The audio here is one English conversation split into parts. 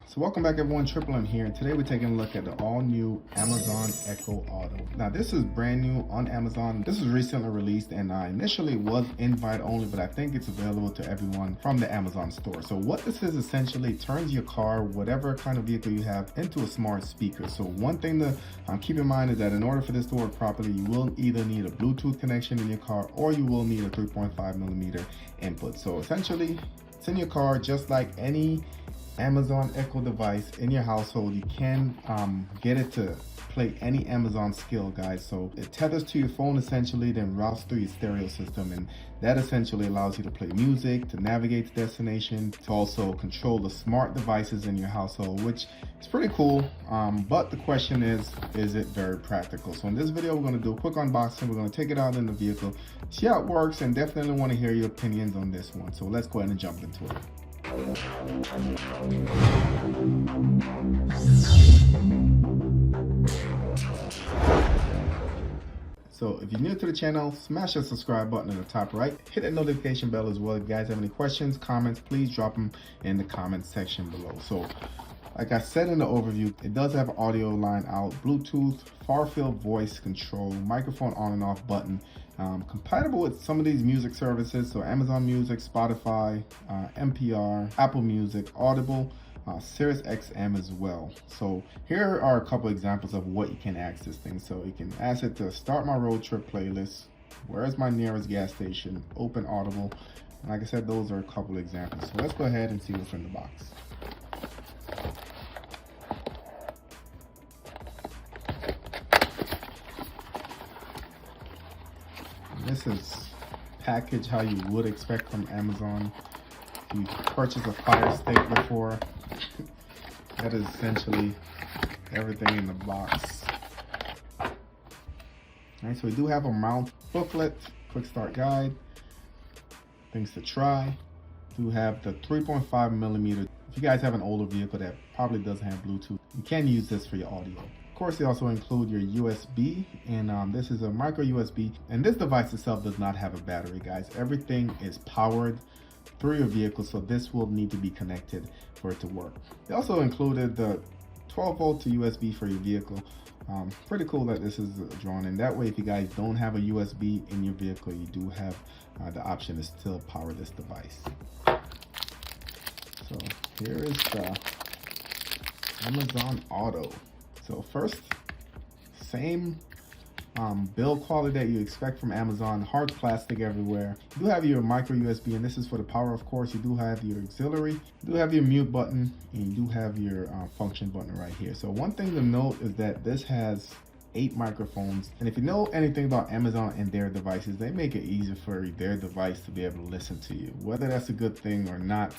So welcome back everyone, Triple M here, and today we're taking a look at the all-new Amazon Echo Auto. Now this is brand new on Amazon. This was recently released and initially was invite only, but I think it's available to everyone from the Amazon store. So what this is essentially turns your car, whatever kind of vehicle you have, into a smart speaker. So one thing to keep in mind is that in order for this to work properly, you will either need a Bluetooth connection in your car or you will need a 3.5mm input. So essentially it's in your car just like any Amazon Echo device in your household. You can get it to play any Amazon skill, guys. So it tethers to your phone essentially, then routes through your stereo system, and that essentially allows you to play music, to navigate to destination, to also control the smart devices in your household, which is pretty cool. But the question is it very practical? So in this video, we're going to do a quick unboxing. We're going to take it out in the vehicle, see how it works, and definitely want to hear your opinions on this one. So let's go ahead and jump into it. So if you're new to the channel, smash the subscribe button in the top right, hit that notification bell as well. If you guys have any questions, comments, please drop them in the comment section below. So like I said in the overview, it does have audio line out, Bluetooth, far field voice control, microphone on and off button, compatible with some of these music services, so Amazon Music, Spotify, NPR, Apple Music, Audible, Sirius XM as well. So here are a couple examples of what you can ask this thing. So you can ask it to start my road trip playlist, where's my nearest gas station, open Audible. And like I said, those are a couple examples. So let's go ahead and see what's in the box. This is packaged how you would expect from Amazon. If you purchased a Fire Stick before, that is essentially everything in the box. Alright, so we do have a mount booklet, quick start guide, things to try. We do have the 3.5mm. If you guys have an older vehicle that probably doesn't have Bluetooth, you can use this for your audio. Of course, they also include your USB, and this is a micro USB, and this device itself does not have a battery, guys. Everything is powered through your vehicle, so this will need to be connected for it to work. They also included the 12 volt to USB for your vehicle. Pretty cool that this is drawn in. That way, if you guys don't have a USB in your vehicle, you do have the option to still power this device. So here is the Amazon Auto. So first, same build quality that you expect from Amazon, hard plastic everywhere. You do have your micro USB, and this is for the power, of course. You do have your auxiliary, you do have your mute button, and you do have your function button right here. So one thing to note is that this has 8 microphones, and if you know anything about Amazon and their devices, they make it easier for their device to be able to listen to you. Whether that's a good thing or not,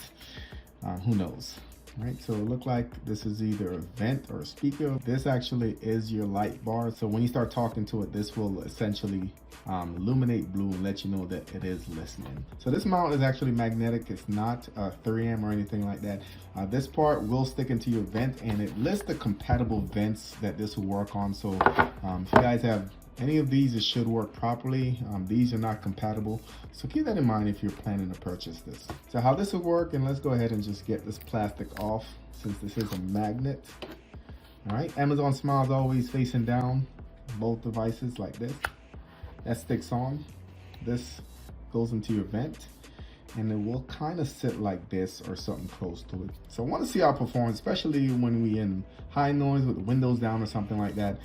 who knows? Right, so it looked like this is either a vent or a speaker. This actually is your light bar, so when you start talking to it, this will essentially illuminate blue and let you know that it is listening. So this mount is actually magnetic. It's not 3M or anything like that. This part will stick into your vent, and it lists the compatible vents that this will work on. So if you guys have any of these, it should work properly. These are not compatible, so keep that in mind if you're planning to purchase this. So how this will work, and let's go ahead and just get this plastic off since this is a magnet. All right, Amazon Smile is always facing down, both devices like this. That sticks on. This goes into your vent, and it will kind of sit like this or something close to it. So I want to see how it performs, especially when we in high noise with the windows down or something like that.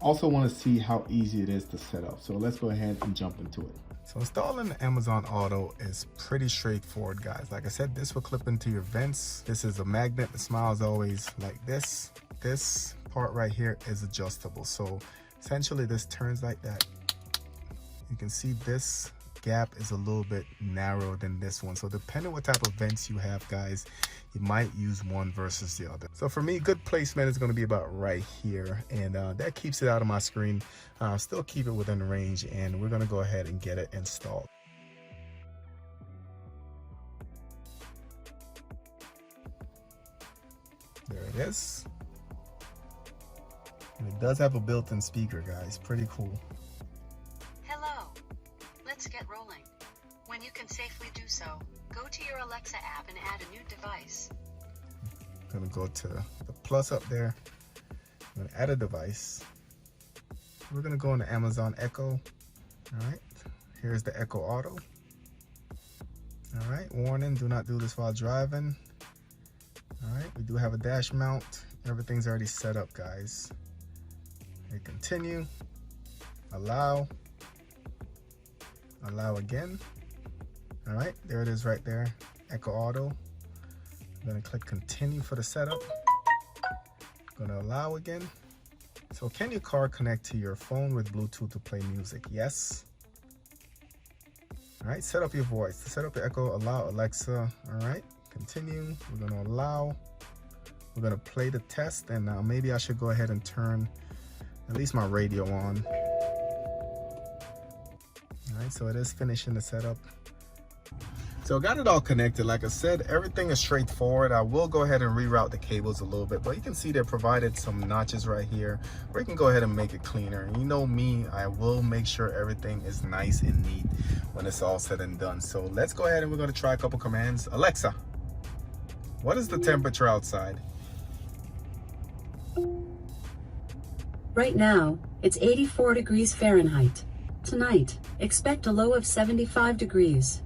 Also want to see how easy it is to set up. So let's go ahead and jump into it. So installing the Amazon Auto is pretty straightforward, guys. Like I said, this will clip into your vents. This is a magnet. The Smile is always like this. This part right here is adjustable. So essentially this turns like that. You can see this gap is a little bit narrower than this one. So depending what type of vents you have, guys, you might use one versus the other. So for me, good placement is going to be about right here, and that keeps it out of my screen. Still keep it within range, and we're going to go ahead and get it installed. There it is. And it does have a built-in speaker, guys. Pretty cool. Hello. Let's get rolling. When you can safely do so, go to your Alexa app and add a new device. I'm gonna go to the plus up there. I'm gonna add a device. We're gonna go into Amazon Echo. All right, here's the Echo Auto. All right, warning, do not do this while driving. All right, we do have a dash mount. Everything's already set up, guys. Hit continue, allow again. All right, there it is right there, Echo Auto. I'm gonna click continue for the setup. Gonna allow again. So can your car connect to your phone with Bluetooth to play music? Yes. All right, set up your voice. To set up your Echo, allow Alexa. All right, continue. We're gonna allow. We're gonna play the test, and maybe I should go ahead and turn at least my radio on. All right, so it is finishing the setup. So got it all connected. Like I said, everything is straightforward. I will go ahead and reroute the cables a little bit, but you can see they provided some notches right here where you can go ahead and make it cleaner. And you know me, I will make sure everything is nice and neat when it's all said and done. So let's go ahead and we're going to try a couple commands. Alexa, what is the temperature outside? Right now, it's 84 degrees Fahrenheit. Tonight, expect a low of 75 degrees.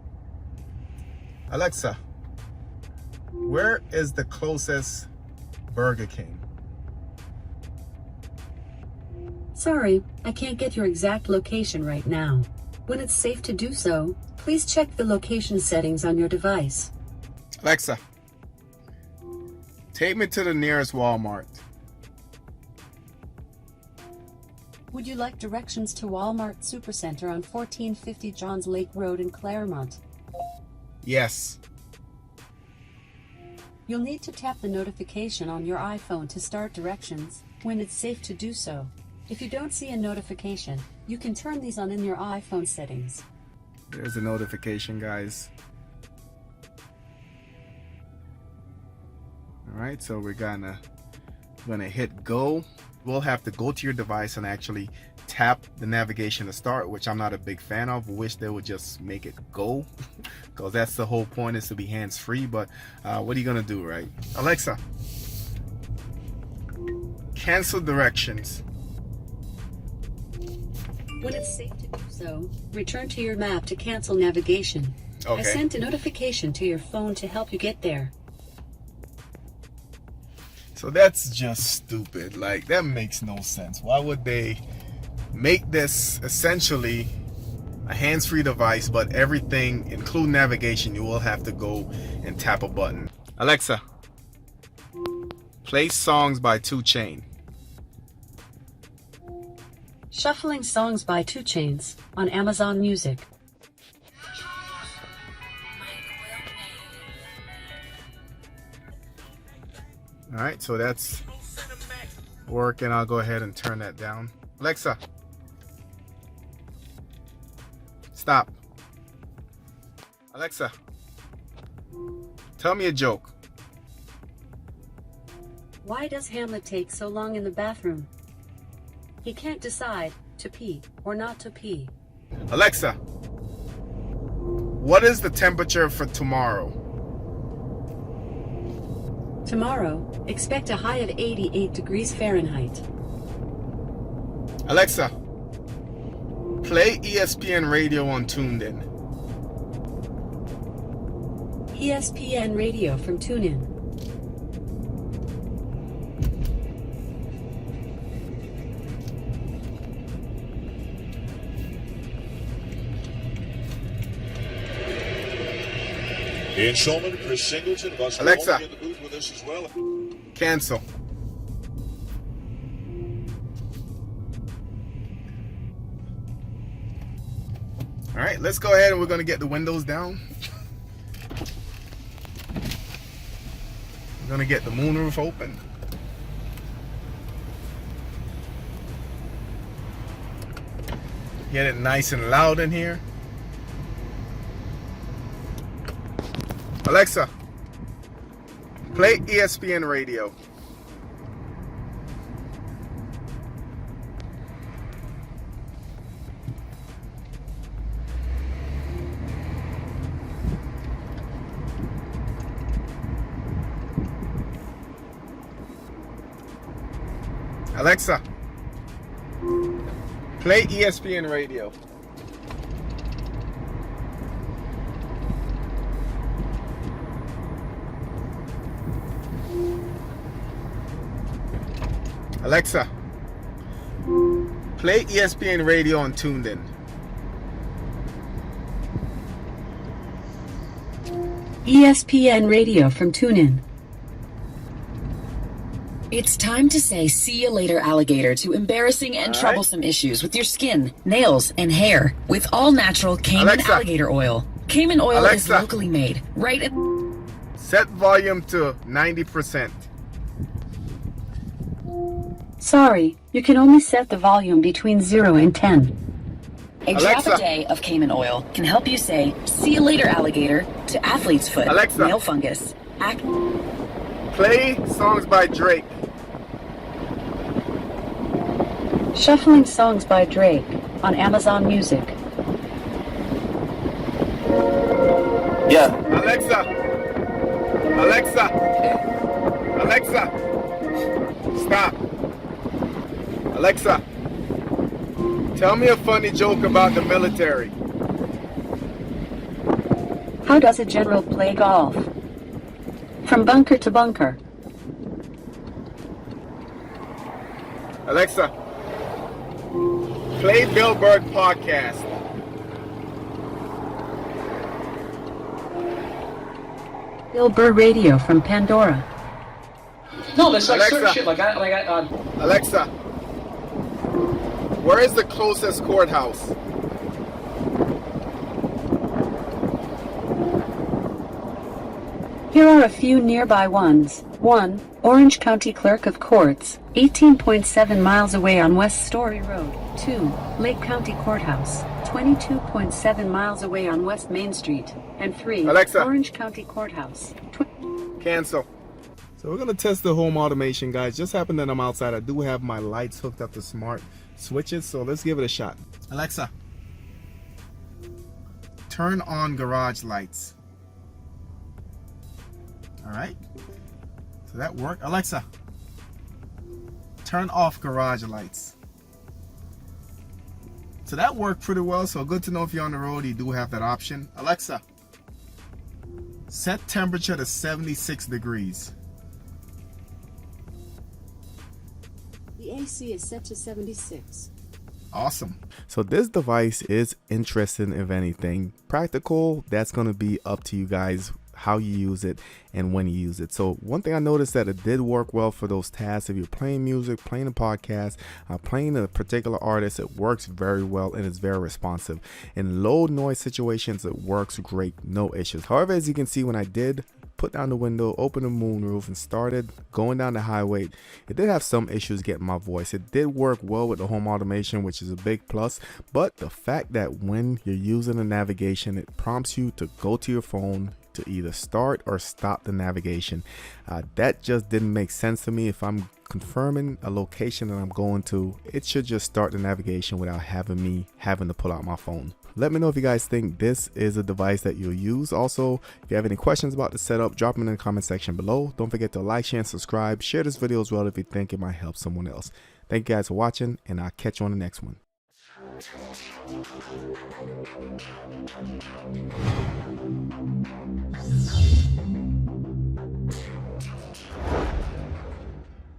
Alexa, where is the closest Burger King? Sorry, I can't get your exact location right now. When it's safe to do so, please check the location settings on your device. Alexa, take me to the nearest Walmart. Would you like directions to Walmart Supercenter on 1450 Johns Lake Road in Claremont? Yes. You'll need to tap the notification on your iPhone to start directions when it's safe to do so. If you don't see a notification, you can turn these on in your iPhone settings. There's a notification, guys. All right, so we're gonna hit go. We'll have to go to your device and actually tap the navigation to start, which I'm not a big fan of. Wish they would just make it go, because that's the whole point, is to be hands-free. But what are you gonna do, right? Alexa, cancel directions. When it's safe to do so, return to your map to cancel navigation. Okay. I sent a notification to your phone to help you get there. So that's just stupid. Like, that makes no sense. Why would they make this essentially a hands-free device, but everything, including navigation, you will have to go and tap a button? Alexa, play songs by 2 Chainz. Shuffling songs by 2 Chainz on Amazon Music. All right, so that's working. I'll go ahead and turn that down. Alexa, stop. Alexa, tell me a joke. Why does Hamlet take so long in the bathroom? He can't decide to pee or not to pee. Alexa, what is the temperature for tomorrow? Tomorrow, expect a high of 88 degrees Fahrenheit. Alexa, play ESPN radio on TuneIn. ESPN Radio from TuneIn. Ian Shulman, Chris Singleton of us Alexa, in the booth with us as well. Cancel. All right, let's go ahead and we're going to get the windows down. We're going to get the moonroof open. Get it nice and loud in here. Alexa, play ESPN radio. Alexa, play ESPN radio. Alexa, play ESPN radio on Tuned In. ESPN Radio from TuneIn. It's time to say see you later, alligator, to embarrassing and troublesome issues with your skin, nails, and hair with all natural Cayman Alexa. alligator oil. Cayman oil is Alexa. locally made, right at... Set volume to 90%. Sorry, you can only set the volume between 0 and 10. A drop Alexa. a day of Cayman oil can help you say see you later, alligator, to athlete's foot, Alexa. nail fungus, Play songs by Drake. Shuffling songs by Drake on Amazon Music. Yeah. Alexa. Alexa. Alexa. Stop. Alexa. Tell me a funny joke about the military. How does a general play golf? From bunker to bunker. Alexa. Play Bill Burr podcast. Bill Burr Radio from Pandora. No, there's like certain Alexa. shit like I Alexa. Where is the closest courthouse? Here are a few nearby ones. 1. Orange County Clerk of Courts, 18.7 miles away on West Story Road. 2. Lake County Courthouse, 22.7 miles away on West Main Street. And 3. Alexa. Orange County Courthouse. Cancel. So we're gonna test the home automation, guys. Just happened that I'm outside. I do have my lights hooked up to smart switches, so let's give it a shot. Alexa, turn on garage lights. All right. So that worked. Alexa, turn off garage lights. So that worked pretty well. So good to know if you're on the road, you do have that option. Alexa, set temperature to 76 degrees. The AC is set to 76. Awesome. So this device is interesting, if anything. Practical, that's going to be up to you guys, how you use it and when you use it. So one thing I noticed that it did work well for those tasks. If you're playing music, playing a podcast, playing a particular artist, it works very well and it's very responsive. In low noise situations, it works great, no issues. However, as you can see, when I did put down the window, open the moonroof, and started going down the highway, it did have some issues getting my voice. It did work well with the home automation, which is a big plus, but the fact that when you're using the navigation, it prompts you to go to your phone to either start or stop the navigation. That just didn't make sense to me. If I'm confirming a location that I'm going to, it should just start the navigation without having to pull out my phone. Let me know if you guys think this is a device that you'll use. Also, if you have any questions about the setup, drop them in the comment section below. Don't forget to like, share, and subscribe. Share this video as well if you think it might help someone else. Thank you guys for watching, and I'll catch you on the next one.